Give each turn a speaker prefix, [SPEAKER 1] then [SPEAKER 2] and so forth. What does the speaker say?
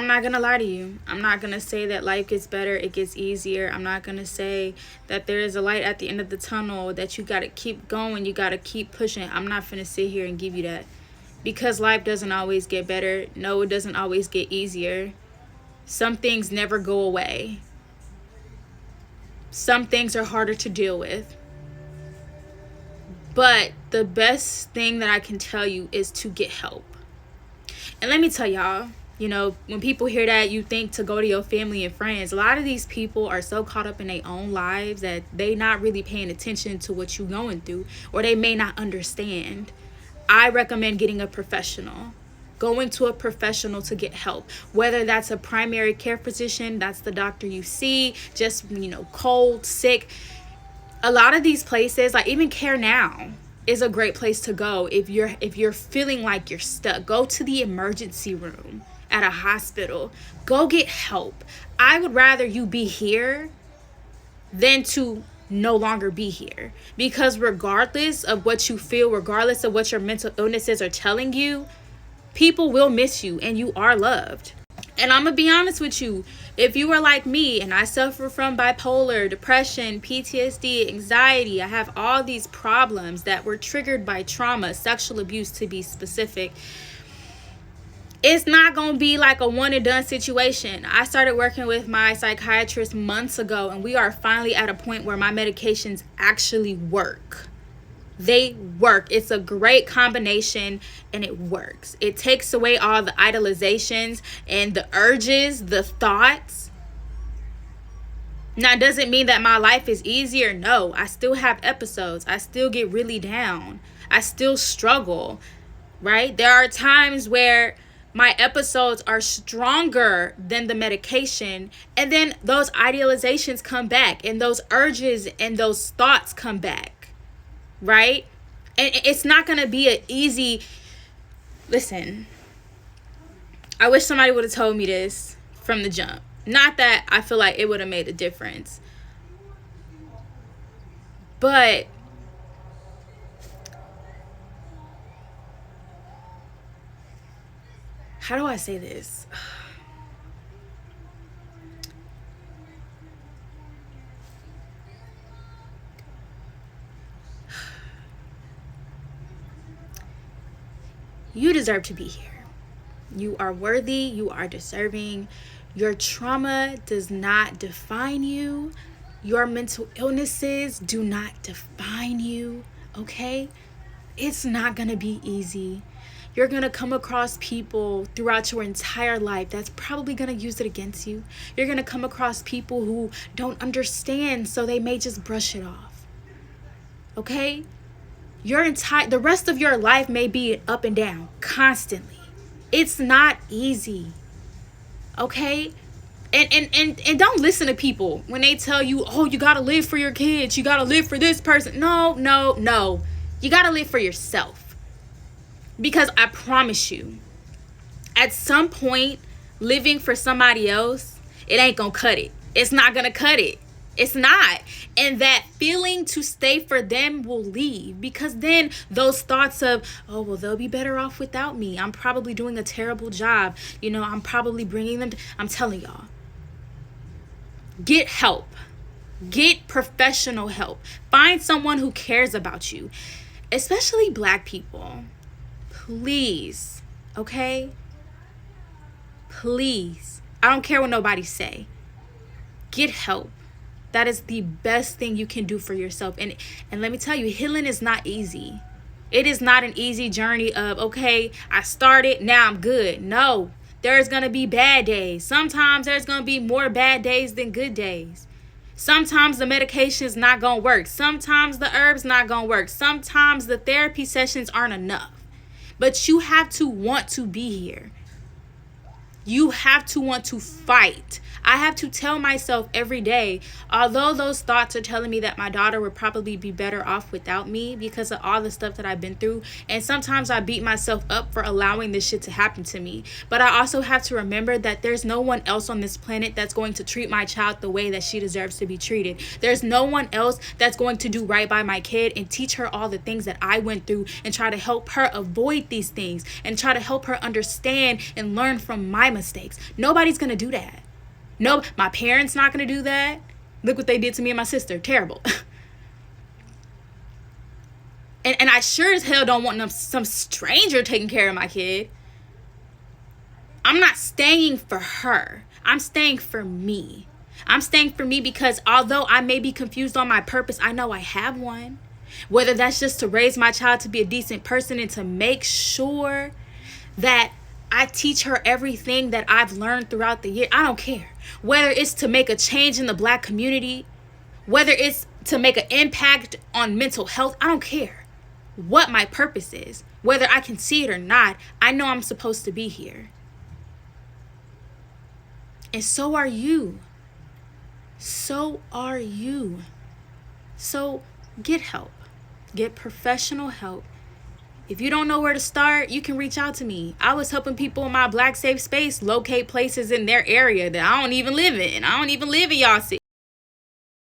[SPEAKER 1] I'm not gonna lie to you. I'm not gonna say that life gets better, it gets easier. I'm not gonna say that there is a light at the end of the tunnel, that you gotta keep going, you gotta keep pushing. I'm not finna sit here and give you that, because life doesn't always get better. No, it doesn't always get easier. Some things never go away. Some things are harder to deal with. But the best thing that I can tell you is to get help. And let me tell y'all, you know, when people hear that, you think to go to your family and friends. A lot of these people are so caught up in their own lives that they not really paying attention to what you're going through, or they may not understand. I recommend getting a professional. Going to a professional to get help, whether that's a primary care physician, that's the doctor you see, just, you know, cold, sick. A lot of these places, like even Care Now, is a great place to go if you're feeling like you're stuck. Go to the emergency room at a hospital. Go get help. I would rather you be here than to no longer be here, because regardless of what you feel, regardless of what your mental illnesses are telling you, people will miss you and you are loved. And I'm gonna be honest with you, if you are like me and I suffer from bipolar, depression, PTSD, anxiety, I have all these problems that were triggered by trauma, sexual abuse to be specific, it's not gonna be like a one and done situation. I started working with my psychiatrist months ago, and we are finally at a point where my medications actually work. They work. It's a great combination and it works. It takes away all the idolizations and the urges, the thoughts. Now, does it mean that my life is easier? No, I still have episodes. I still get really down. I still struggle, right? There are times where my episodes are stronger than the medication, and then those idealizations come back, and those urges and those thoughts come back. Right? And it's not going to be an easy... Listen, I wish somebody would have told me this from the jump. Not that I feel like it would have made a difference. But how do I say this? You deserve to be here. You are worthy. You are deserving. Your trauma does not define you. Your mental illnesses do not define you. Okay? It's not going to be easy. You're going to come across people throughout your entire life that's probably going to use it against you. You're going to come across people who don't understand, so they may just brush it off. Okay? The rest of your life may be up and down constantly. It's not easy. Okay? And don't listen to people when they tell you, oh, you got to live for your kids. You got to live for this person. No. You got to live for yourself. Because I promise you, at some point, living for somebody else, it ain't going to cut it. It's not going to cut it. It's not. And that feeling to stay for them will leave, because then those thoughts of, oh, well, they'll be better off without me. I'm probably doing a terrible job. You know, I'm probably bringing them. I'm telling y'all, get help. Get professional help. Find someone who cares about you, especially Black people. Please. Okay? Please. I don't care what nobody say. Get help. That is the best thing you can do for yourself. And let me tell you, healing is not easy. It is not an easy journey of, okay, I started, now I'm good. No, there's going to be bad days. Sometimes there's going to be more bad days than good days. Sometimes the medication is not going to work. Sometimes the herbs not going to work. Sometimes the therapy sessions aren't enough. But you have to want to be here. You have to want to fight. I have to tell myself every day, although those thoughts are telling me that my daughter would probably be better off without me because of all the stuff that I've been through. And sometimes I beat myself up for allowing this shit to happen to me. But I also have to remember that there's no one else on this planet that's going to treat my child the way that she deserves to be treated. There's no one else that's going to do right by my kid and teach her all the things that I went through and try to help her avoid these things and try to help her understand and learn from my mistakes. Nobody's going to do that. No, my parents not going to do that. Look what they did to me and my sister. Terrible. And I sure as hell don't want some stranger taking care of my kid. I'm not staying for her. I'm staying for me. I'm staying for me because although I may be confused on my purpose, I know I have one. Whether that's just to raise my child to be a decent person and to make sure that I teach her everything that I've learned throughout the year. I don't care. Whether it's to make a change in the Black community, whether it's to make an impact on mental health, I don't care what my purpose is. Whether I can see it or not, I know I'm supposed to be here. And so are you. So are you. So get help. Get professional help. If you don't know where to start, you can reach out to me. I was helping people in my Black safe space locate places in their area that I don't even live in. I don't even live in y'all city.